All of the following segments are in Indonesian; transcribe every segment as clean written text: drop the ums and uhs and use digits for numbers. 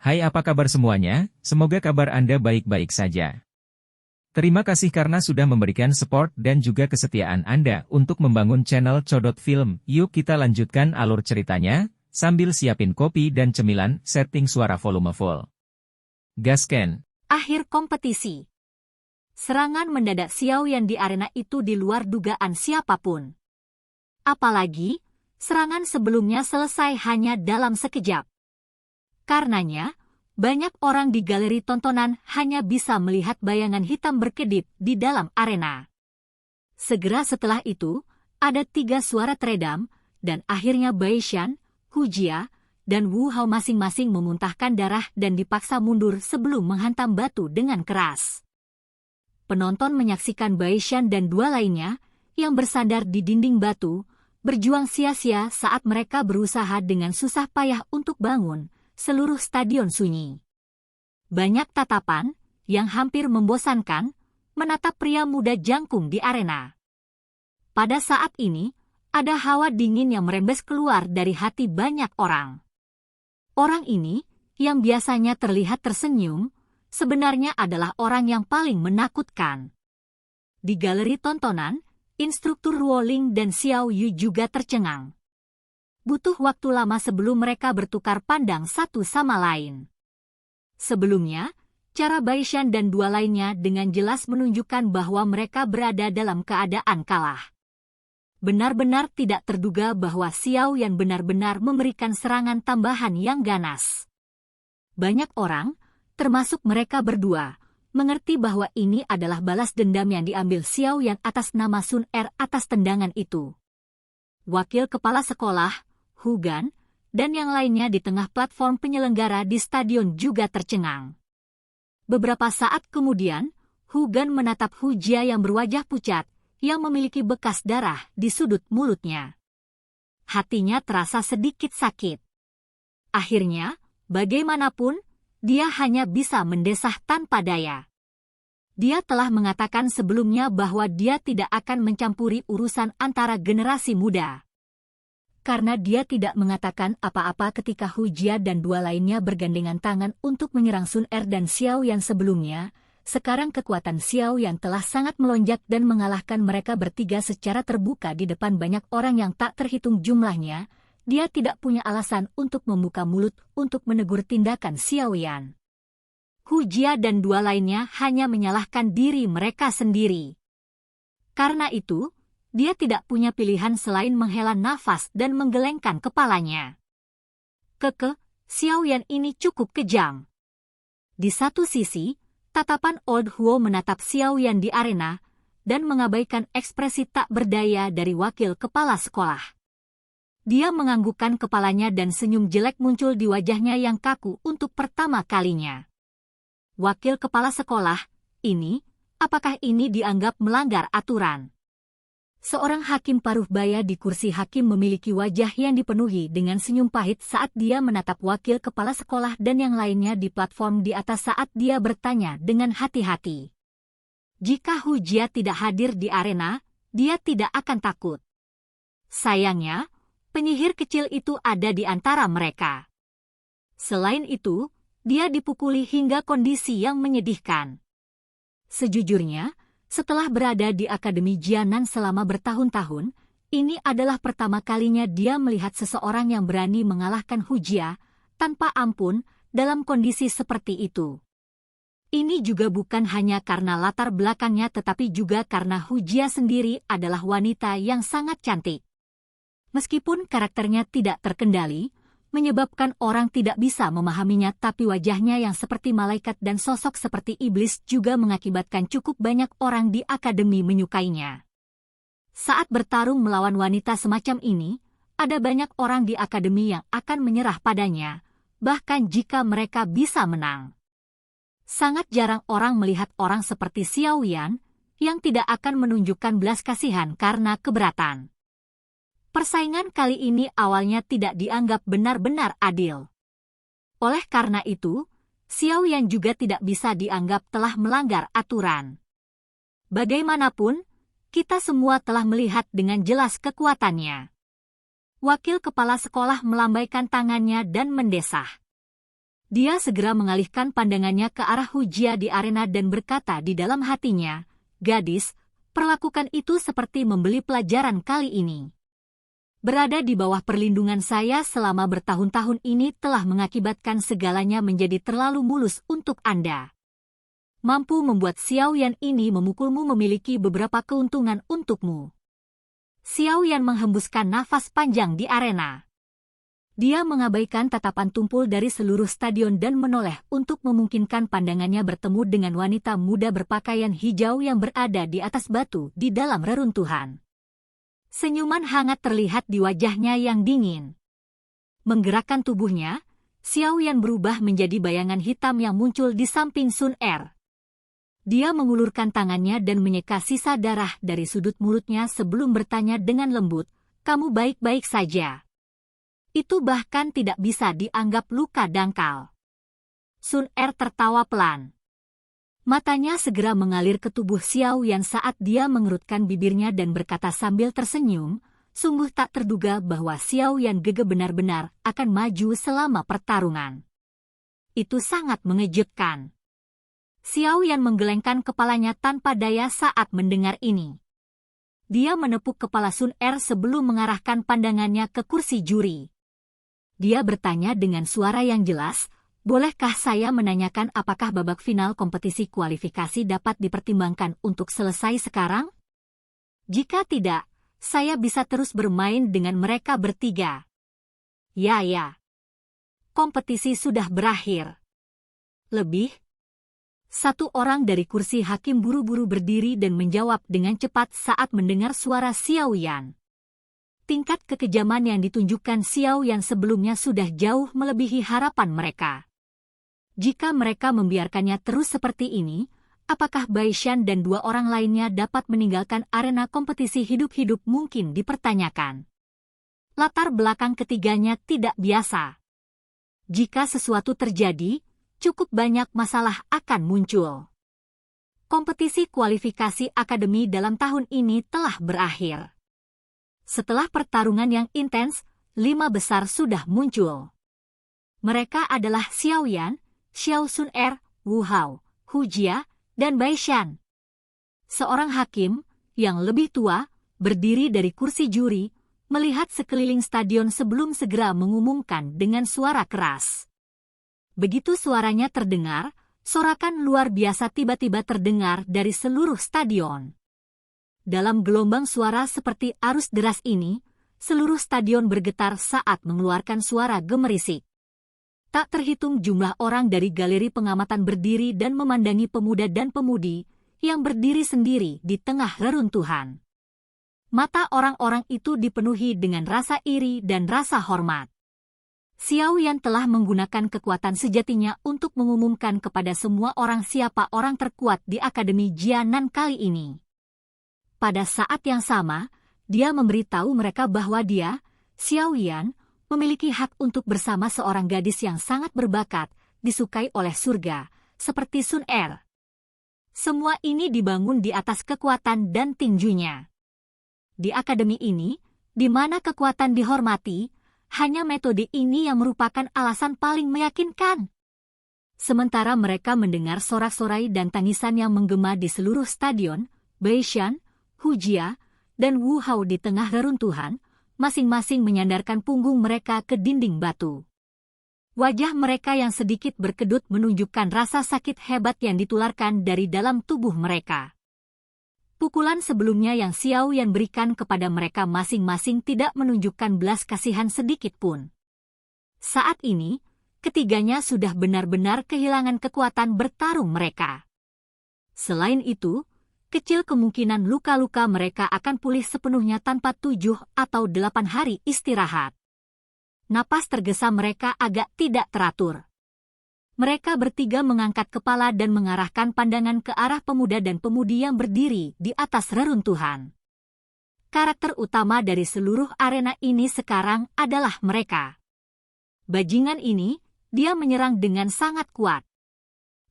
Hai, apa kabar semuanya? Semoga kabar Anda baik-baik saja. Terima kasih karena sudah memberikan support dan juga kesetiaan Anda untuk membangun channel Codot Film. Yuk kita lanjutkan alur ceritanya, sambil siapin kopi dan cemilan, setting suara volume full. Gasken. Akhir kompetisi. Serangan mendadak Xiao Yan di arena itu di luar dugaan siapapun. Apalagi, serangan sebelumnya selesai hanya dalam sekejap. Karenanya, banyak orang di galeri tontonan hanya bisa melihat bayangan hitam berkedip di dalam arena. Segera setelah itu, ada 3 suara teredam, dan akhirnya Bai Shan, Hu Jia, dan Wu Hao masing-masing memuntahkan darah dan dipaksa mundur sebelum menghantam batu dengan keras. Penonton menyaksikan Bai Shan dan 2 lainnya, yang bersandar di dinding batu, berjuang sia-sia saat mereka berusaha dengan susah payah untuk bangun. Seluruh stadion sunyi. Banyak tatapan, yang hampir membosankan, menatap pria muda jangkung di arena. Pada saat ini, ada hawa dingin yang merembes keluar dari hati banyak orang. Orang ini, yang biasanya terlihat tersenyum, sebenarnya adalah orang yang paling menakutkan. Di galeri tontonan, instruktur Ruoling dan Xiao Yu juga tercengang. Butuh waktu lama sebelum mereka bertukar pandang satu sama lain. Sebelumnya, cara Bai Shan dan 2 lainnya dengan jelas menunjukkan bahwa mereka berada dalam keadaan kalah. Benar-benar tidak terduga bahwa Xiao Yan benar-benar memberikan serangan tambahan yang ganas. Banyak orang, termasuk mereka berdua, mengerti bahwa ini adalah balas dendam yang diambil Xiao Yan atas nama Sun Er atas tendangan itu. Wakil kepala sekolah, Hu Gan, dan yang lainnya di tengah platform penyelenggara di stadion juga tercengang. Beberapa saat kemudian, Hu Gan menatap Hu Jia yang berwajah pucat, yang memiliki bekas darah di sudut mulutnya. Hatinya terasa sedikit sakit. Akhirnya, bagaimanapun, dia hanya bisa mendesah tanpa daya. Dia telah mengatakan sebelumnya bahwa dia tidak akan mencampuri urusan antara generasi muda. Karena dia tidak mengatakan apa-apa ketika Hu Jia dan 2 lainnya bergandengan tangan untuk menyerang Sun Er dan Xiao Yan sebelumnya, sekarang kekuatan Xiao Yan telah sangat melonjak dan mengalahkan mereka bertiga secara terbuka di depan banyak orang yang tak terhitung jumlahnya. Dia tidak punya alasan untuk membuka mulut untuk menegur tindakan Xiao Yan. Hu Jia dan 2 lainnya hanya menyalahkan diri mereka sendiri. Karena itu, dia tidak punya pilihan selain menghela nafas dan menggelengkan kepalanya. Xiao Yan ini cukup kejam. Di satu sisi, tatapan Old Huo menatap Xiao Yan di arena, dan mengabaikan ekspresi tak berdaya dari wakil kepala sekolah. Dia menganggukkan kepalanya dan senyum jelek muncul di wajahnya yang kaku untuk pertama kalinya. Wakil kepala sekolah, apakah ini dianggap melanggar aturan? Seorang hakim paruh baya di kursi hakim memiliki wajah yang dipenuhi dengan senyum pahit saat dia menatap wakil kepala sekolah dan yang lainnya di platform di atas saat dia bertanya dengan hati-hati. Jika Hu Jia tidak hadir di arena, dia tidak akan takut. Sayangnya, penyihir kecil itu ada di antara mereka. Selain itu, dia dipukuli hingga kondisi yang menyedihkan. Sejujurnya, setelah berada di Akademi Jianan selama bertahun-tahun, ini adalah pertama kalinya dia melihat seseorang yang berani mengalahkan Hu Jia tanpa ampun dalam kondisi seperti itu. Ini juga bukan hanya karena latar belakangnya tetapi juga karena Hu Jia sendiri adalah wanita yang sangat cantik. Meskipun karakternya tidak terkendali, menyebabkan orang tidak bisa memahaminya tapi wajahnya yang seperti malaikat dan sosok seperti iblis juga mengakibatkan cukup banyak orang di akademi menyukainya. Saat bertarung melawan wanita semacam ini, ada banyak orang di akademi yang akan menyerah padanya, bahkan jika mereka bisa menang. Sangat jarang orang melihat orang seperti Xiao Yan, yang tidak akan menunjukkan belas kasihan karena keberatan. Persaingan kali ini awalnya tidak dianggap benar-benar adil. Oleh karena itu, Xiao Yan juga tidak bisa dianggap telah melanggar aturan. Bagaimanapun, kita semua telah melihat dengan jelas kekuatannya. Wakil kepala sekolah melambaikan tangannya dan mendesah. Dia segera mengalihkan pandangannya ke arah Hujia di arena dan berkata di dalam hatinya, "Gadis, perlakukan itu seperti membeli pelajaran kali ini. Berada di bawah perlindungan saya selama bertahun-tahun ini telah mengakibatkan segalanya menjadi terlalu mulus untuk Anda. Mampu membuat Xiao Yan ini memukulmu memiliki beberapa keuntungan untukmu." Xiao Yan menghembuskan nafas panjang di arena. Dia mengabaikan tatapan tumpul dari seluruh stadion dan menoleh untuk memungkinkan pandangannya bertemu dengan wanita muda berpakaian hijau yang berada di atas batu di dalam reruntuhan. Senyuman hangat terlihat di wajahnya yang dingin. Menggerakkan tubuhnya, Xiao Yan berubah menjadi bayangan hitam yang muncul di samping Sun Er. Dia mengulurkan tangannya dan menyeka sisa darah dari sudut mulutnya sebelum bertanya dengan lembut, "Kamu baik-baik saja?" Itu bahkan tidak bisa dianggap luka dangkal. Sun Er tertawa pelan. Matanya segera mengalir ke tubuh Xiao Yan saat dia mengerutkan bibirnya dan berkata sambil tersenyum, "Sungguh tak terduga bahwa Xiao Yan Gege benar-benar akan maju selama pertarungan. Itu sangat mengejutkan." Xiao Yan menggelengkan kepalanya tanpa daya saat mendengar ini. Dia menepuk kepala Sun Er sebelum mengarahkan pandangannya ke kursi juri. Dia bertanya dengan suara yang jelas, "Bolehkah saya menanyakan apakah babak final kompetisi kualifikasi dapat dipertimbangkan untuk selesai sekarang? Jika tidak, saya bisa terus bermain dengan mereka bertiga." Ya. Kompetisi sudah berakhir. Lebih. Satu orang dari kursi hakim buru-buru berdiri dan menjawab dengan cepat saat mendengar suara Xiao Yan. Tingkat kekejaman yang ditunjukkan Xiao Yan sebelumnya sudah jauh melebihi harapan mereka. Jika mereka membiarkannya terus seperti ini, apakah Bai Shan dan dua orang lainnya dapat meninggalkan arena kompetisi hidup-hidup mungkin dipertanyakan. Latar belakang ketiganya tidak biasa. Jika sesuatu terjadi, cukup banyak masalah akan muncul. Kompetisi kualifikasi akademi dalam tahun ini telah berakhir. Setelah pertarungan yang intens, 5 besar sudah muncul. Mereka adalah Xiao Yan, Xiao Sun Er, Wu Hao, Hujia, dan Bai Shan. Seorang hakim, yang lebih tua, berdiri dari kursi juri, melihat sekeliling stadion sebelum segera mengumumkan dengan suara keras. Begitu suaranya terdengar, sorakan luar biasa tiba-tiba terdengar dari seluruh stadion. Dalam gelombang suara seperti arus deras ini, seluruh stadion bergetar saat mengeluarkan suara gemerisik. Tak terhitung jumlah orang dari galeri pengamatan berdiri dan memandangi pemuda dan pemudi yang berdiri sendiri di tengah reruntuhan. Mata orang-orang itu dipenuhi dengan rasa iri dan rasa hormat. Xiao Yan telah menggunakan kekuatan sejatinya untuk mengumumkan kepada semua orang siapa orang terkuat di Akademi Jianan kali ini. Pada saat yang sama, dia memberitahu mereka bahwa dia, Xiao Yan, memiliki hak untuk bersama seorang gadis yang sangat berbakat, disukai oleh surga, seperti Sun Er. Semua ini dibangun di atas kekuatan dan tinjunya. Di akademi ini, di mana kekuatan dihormati, hanya metode ini yang merupakan alasan paling meyakinkan. Sementara mereka mendengar sorak-sorai dan tangisan yang menggema di seluruh stadion, Bai Shan, Hujia, dan Wu Hao di tengah reruntuhan, masing-masing menyandarkan punggung mereka ke dinding batu. Wajah mereka yang sedikit berkedut menunjukkan rasa sakit hebat yang ditularkan dari dalam tubuh mereka. Pukulan sebelumnya yang Xiao Yan berikan kepada mereka masing-masing tidak menunjukkan belas kasihan sedikit pun. Saat ini, ketiganya sudah benar-benar kehilangan kekuatan bertarung mereka. Selain itu, kecil kemungkinan luka-luka mereka akan pulih sepenuhnya tanpa 7 atau 8 hari istirahat. Napas tergesa mereka agak tidak teratur. Mereka bertiga mengangkat kepala dan mengarahkan pandangan ke arah pemuda dan pemudi yang berdiri di atas reruntuhan. Karakter utama dari seluruh arena ini sekarang adalah mereka. Bajingan ini, dia menyerang dengan sangat kuat.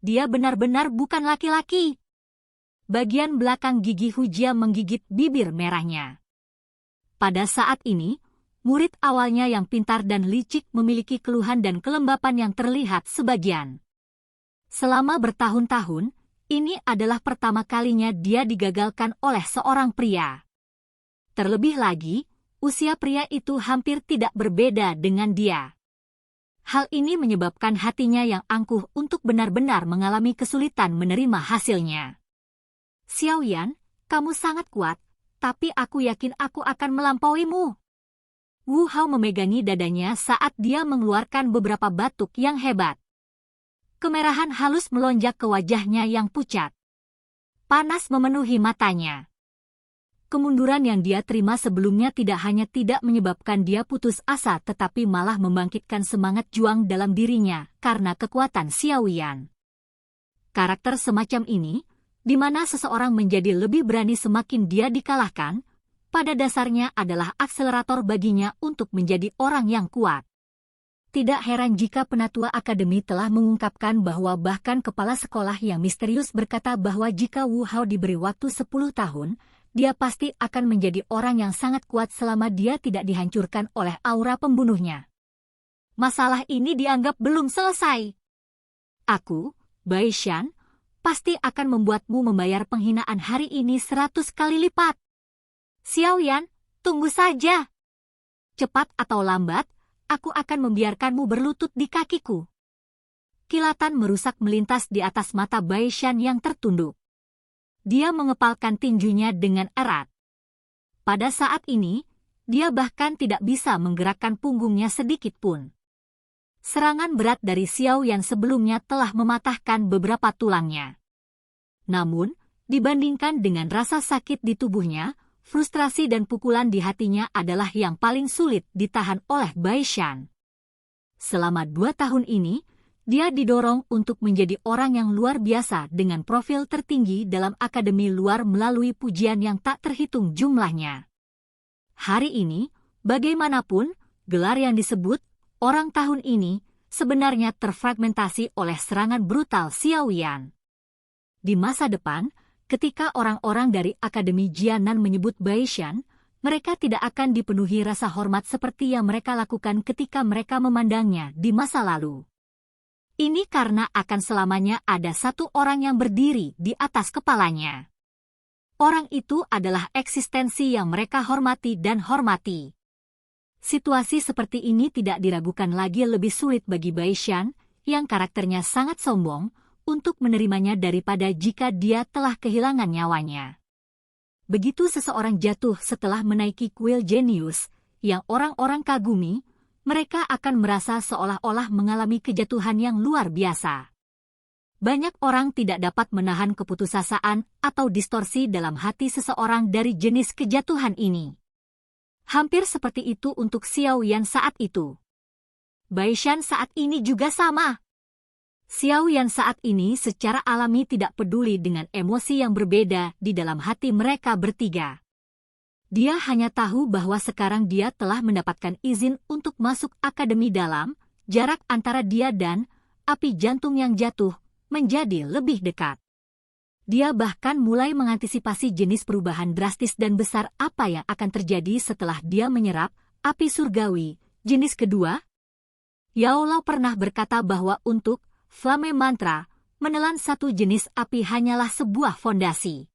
Dia benar-benar bukan laki-laki. Bagian belakang gigi Hujia menggigit bibir merahnya. Pada saat ini, murid awalnya yang pintar dan licik memiliki keluhan dan kelembapan yang terlihat sebagian. Selama bertahun-tahun, ini adalah pertama kalinya dia digagalkan oleh seorang pria. Terlebih lagi, usia pria itu hampir tidak berbeda dengan dia. Hal ini menyebabkan hatinya yang angkuh untuk benar-benar mengalami kesulitan menerima hasilnya. Xiaoyan, kamu sangat kuat, tapi aku yakin aku akan melampauimu. Wu Hao memegangi dadanya saat dia mengeluarkan beberapa batuk yang hebat. Kemerahan halus melonjak ke wajahnya yang pucat. Panas memenuhi matanya. Kemunduran yang dia terima sebelumnya tidak hanya tidak menyebabkan dia putus asa tetapi malah membangkitkan semangat juang dalam dirinya karena kekuatan Xiaoyan. Karakter semacam ini, di mana seseorang menjadi lebih berani semakin dia dikalahkan, pada dasarnya adalah akselerator baginya untuk menjadi orang yang kuat. Tidak heran jika penatua akademi telah mengungkapkan bahwa bahkan kepala sekolah yang misterius berkata bahwa jika Wu Hao diberi waktu 10 tahun, dia pasti akan menjadi orang yang sangat kuat selama dia tidak dihancurkan oleh aura pembunuhnya. Masalah ini dianggap belum selesai. Aku, Bai Shan, pasti akan membuatmu membayar penghinaan hari ini 100 kali lipat. Xiaoyan, tunggu saja. Cepat atau lambat, aku akan membiarkanmu berlutut di kakiku. Kilatan merusak melintas di atas mata Bai Shan yang tertunduk. Dia mengepalkan tinjunya dengan erat. Pada saat ini, dia bahkan tidak bisa menggerakkan punggungnya sedikit pun. Serangan berat dari Xiaoyan sebelumnya telah mematahkan beberapa tulangnya. Namun, dibandingkan dengan rasa sakit di tubuhnya, frustrasi dan pukulan di hatinya adalah yang paling sulit ditahan oleh Bai Shan. Selama 2 tahun ini, dia didorong untuk menjadi orang yang luar biasa dengan profil tertinggi dalam akademi luar melalui pujian yang tak terhitung jumlahnya. Hari ini, bagaimanapun, gelar yang disebut orang tahun ini sebenarnya terfragmentasi oleh serangan brutal Xiaoyan. Di masa depan, ketika orang-orang dari Akademi Jianan menyebut Bai Shan, mereka tidak akan dipenuhi rasa hormat seperti yang mereka lakukan ketika mereka memandangnya di masa lalu. Ini karena akan selamanya ada satu orang yang berdiri di atas kepalanya. Orang itu adalah eksistensi yang mereka hormati dan hormati. Situasi seperti ini tidak diragukan lagi lebih sulit bagi Bai Shan, yang karakternya sangat sombong, untuk menerimanya daripada jika dia telah kehilangan nyawanya. Begitu seseorang jatuh setelah menaiki kuil jenius, yang orang-orang kagumi, mereka akan merasa seolah-olah mengalami kejatuhan yang luar biasa. Banyak orang tidak dapat menahan keputusasaan atau distorsi dalam hati seseorang dari jenis kejatuhan ini. Hampir seperti itu untuk Xiaoyan saat itu. Bai Shan saat ini juga sama. Xiaoyan saat ini secara alami tidak peduli dengan emosi yang berbeda di dalam hati mereka bertiga. Dia hanya tahu bahwa sekarang dia telah mendapatkan izin untuk masuk akademi dalam, jarak antara dia dan api jantung yang jatuh menjadi lebih dekat. Dia bahkan mulai mengantisipasi jenis perubahan drastis dan besar apa yang akan terjadi setelah dia menyerap api surgawi, jenis kedua. Yao Lao pernah berkata bahwa untuk Flame Mantra, menelan satu jenis api hanyalah sebuah fondasi.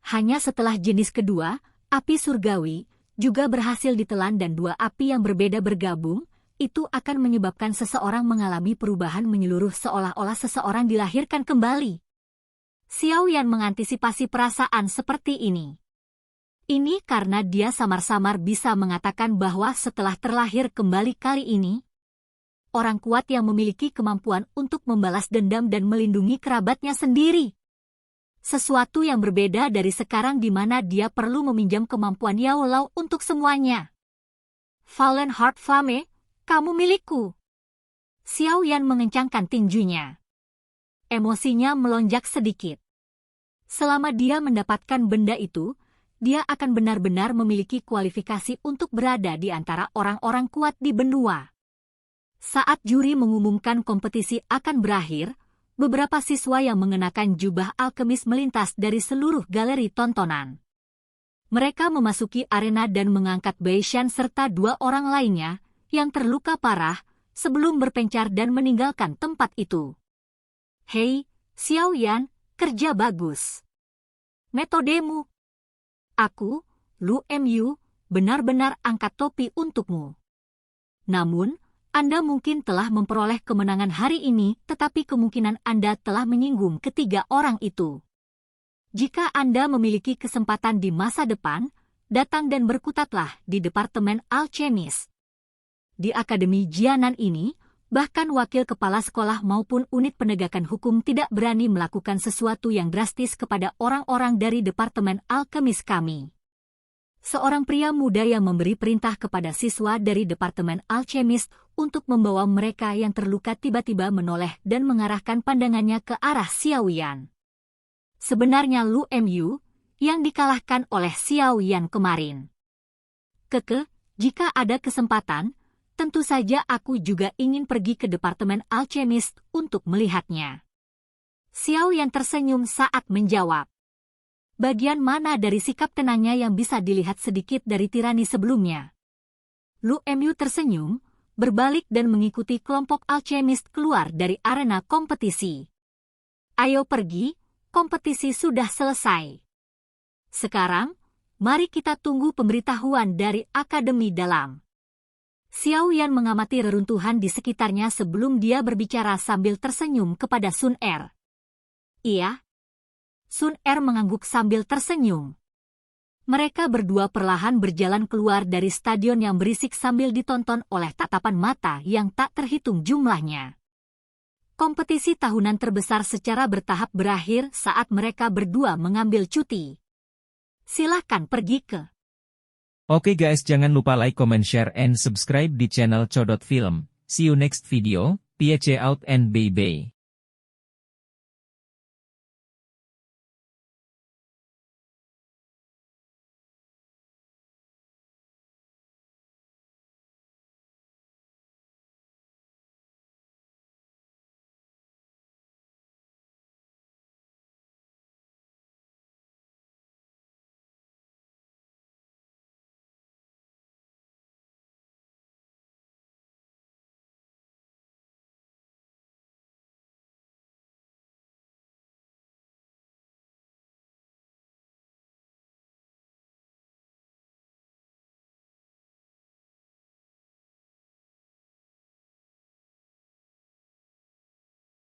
Hanya setelah jenis kedua, api surgawi, juga berhasil ditelan dan 2 api yang berbeda bergabung, itu akan menyebabkan seseorang mengalami perubahan menyeluruh seolah-olah seseorang dilahirkan kembali. Xiaoyan mengantisipasi perasaan seperti ini. Ini karena dia samar-samar bisa mengatakan bahwa setelah terlahir kembali kali ini, orang kuat yang memiliki kemampuan untuk membalas dendam dan melindungi kerabatnya sendiri. Sesuatu yang berbeda dari sekarang di mana dia perlu meminjam kemampuan Yao Lao untuk semuanya. Fallen Heart Flame, kamu milikku. Xiaoyan mengencangkan tinjunya. Emosinya melonjak sedikit. Selama dia mendapatkan benda itu, dia akan benar-benar memiliki kualifikasi untuk berada di antara orang-orang kuat di benua. Saat juri mengumumkan kompetisi akan berakhir, beberapa siswa yang mengenakan jubah alkemis melintas dari seluruh galeri tontonan. Mereka memasuki arena dan mengangkat Beishan serta 2 orang lainnya yang terluka parah sebelum berpencar dan meninggalkan tempat itu. Hei, Xiao Yan, kerja bagus. Metodemu. Aku, Lu Mu, benar-benar angkat topi untukmu. Namun, Anda mungkin telah memperoleh kemenangan hari ini, tetapi kemungkinan Anda telah menyinggung ketiga orang itu. Jika Anda memiliki kesempatan di masa depan, datang dan berkutatlah di Departemen Alchemist. Di Akademi Jianan ini, bahkan wakil kepala sekolah maupun unit penegakan hukum tidak berani melakukan sesuatu yang drastis kepada orang-orang dari Departemen Alkemis kami. Seorang pria muda yang memberi perintah kepada siswa dari Departemen Alchemist untuk membawa mereka yang terluka tiba-tiba menoleh dan mengarahkan pandangannya ke arah Xiao Yan. Sebenarnya Lu Mu yang dikalahkan oleh Xiao Yan kemarin. Jika ada kesempatan, tentu saja aku juga ingin pergi ke Departemen Alchemist untuk melihatnya. Xiao Yan tersenyum saat menjawab. Bagian mana dari sikap tenangnya yang bisa dilihat sedikit dari tirani sebelumnya? Lu Mu tersenyum, berbalik dan mengikuti kelompok alchemist keluar dari arena kompetisi. Ayo pergi, kompetisi sudah selesai. Sekarang, mari kita tunggu pemberitahuan dari Akademi Dalam. Xiao Yan mengamati reruntuhan di sekitarnya sebelum dia berbicara sambil tersenyum kepada Sun Er. Iya. Sun Er mengangguk sambil tersenyum. Mereka berdua perlahan berjalan keluar dari stadion yang berisik sambil ditonton oleh tatapan mata yang tak terhitung jumlahnya. Kompetisi tahunan terbesar secara bertahap berakhir saat mereka berdua mengambil cuti. Silakan pergi ke. Oke guys, jangan lupa like, comment, share, and subscribe di channel Codot Film. See you next video. Peace out and bye-bye.